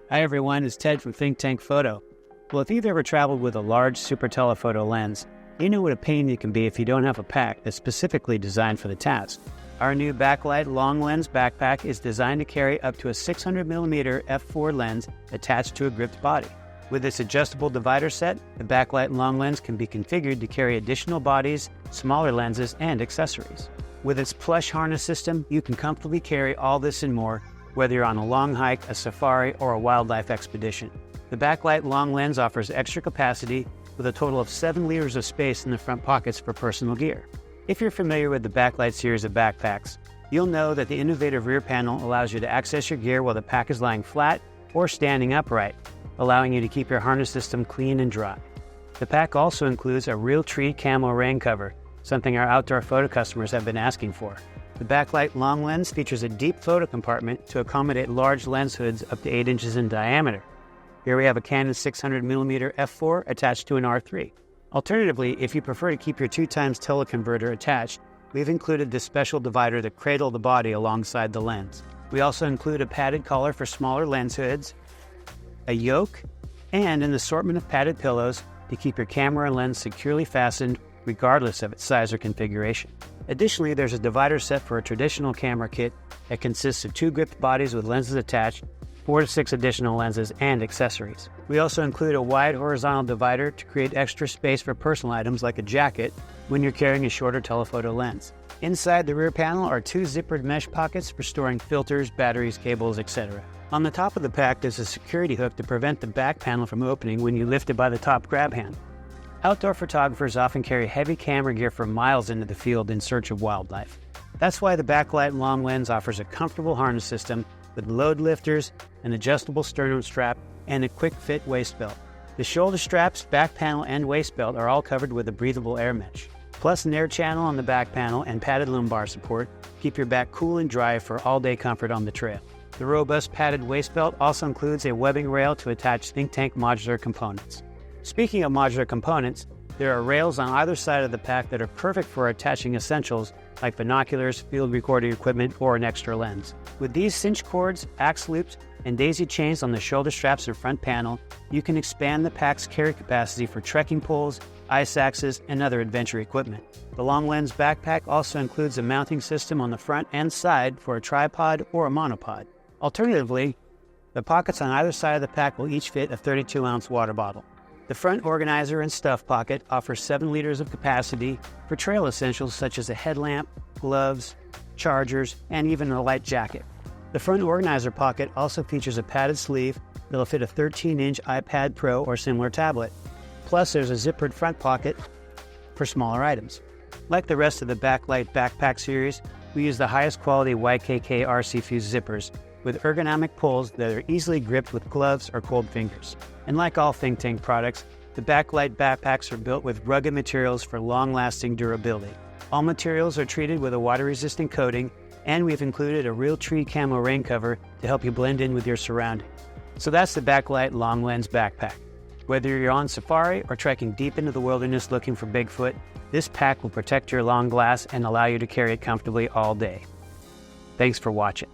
Hi everyone, it's Ted from Think Tank Photo. Well, if you've ever traveled with a large super telephoto lens, you know what a pain it can be if you don't have a pack that's specifically designed for the task. Our new BackLight Long Lens backpack is designed to carry up to a 600mm f4 lens attached to a gripped body. With its adjustable divider set, the BackLight Long Lens can be configured to carry additional bodies, smaller lenses, and accessories. With its plush harness system, you can comfortably carry all this and more, whether you're on a long hike, a safari, or a wildlife expedition. The BackLight Long Lens offers extra capacity with a total of 7 liters of space in the front pockets for personal gear. If you're familiar with the BackLight series of backpacks, you'll know that the innovative rear panel allows you to access your gear while the pack is lying flat or standing upright, allowing you to keep your harness system clean and dry. The pack also includes a Realtree Camo rain cover, something our outdoor photo customers have been asking for. The BackLight Long Lens features a deep photo compartment to accommodate large lens hoods up to 8 inches in diameter. Here we have a Canon 600mm f4 attached to an R3. Alternatively, if you prefer to keep your 2x teleconverter attached, we've included this special divider to cradle the body alongside the lens. We also include a padded collar for smaller lens hoods, a yoke, and an assortment of padded pillows to keep your camera and lens securely fastened regardless of its size or configuration. Additionally, there's a divider set for a traditional camera kit that consists of 2 gripped bodies with lenses attached, 4 to 6 additional lenses, and accessories. We also include a wide horizontal divider to create extra space for personal items like a jacket when you're carrying a shorter telephoto lens. Inside the rear panel are 2 zippered mesh pockets for storing filters, batteries, cables, etc. On the top of the pack, there's a security hook to prevent the back panel from opening when you lift it by the top grab handle. Outdoor photographers often carry heavy camera gear for miles into the field in search of wildlife. That's why the BackLight Long Lens offers a comfortable harness system with load lifters, an adjustable sternum strap, and a quick-fit waist belt. The shoulder straps, back panel, and waist belt are all covered with a breathable air mesh. Plus an air channel on the back panel and padded lumbar support keep your back cool and dry for all-day comfort on the trail. The robust padded waist belt also includes a webbing rail to attach Think Tank modular components. Speaking of modular components, there are rails on either side of the pack that are perfect for attaching essentials like binoculars, field recording equipment, or an extra lens. With these cinch cords, axe loops, and daisy chains on the shoulder straps and front panel, you can expand the pack's carry capacity for trekking poles, ice axes, and other adventure equipment. The Long Lens backpack also includes a mounting system on the front and side for a tripod or a monopod. Alternatively, the pockets on either side of the pack will each fit a 32-ounce water bottle. The front organizer and stuff pocket offers 7 liters of capacity for trail essentials such as a headlamp, gloves, chargers, and even a light jacket. The front organizer pocket also features a padded sleeve that'll fit a 13-inch iPad Pro or similar tablet. Plus, there's a zippered front pocket for smaller items. Like the rest of the BackLight backpack series, we use the highest quality YKK RC Fuse zippers with ergonomic pulls that are easily gripped with gloves or cold fingers. And like all Think Tank products, the BackLight backpacks are built with rugged materials for long-lasting durability. All materials are treated with a water-resistant coating, and we've included a Realtree Camo rain cover to help you blend in with your surroundings. So that's the BackLight Long Lens backpack. Whether you're on safari or trekking deep into the wilderness looking for Bigfoot, this pack will protect your long glass and allow you to carry it comfortably all day. Thanks for watching.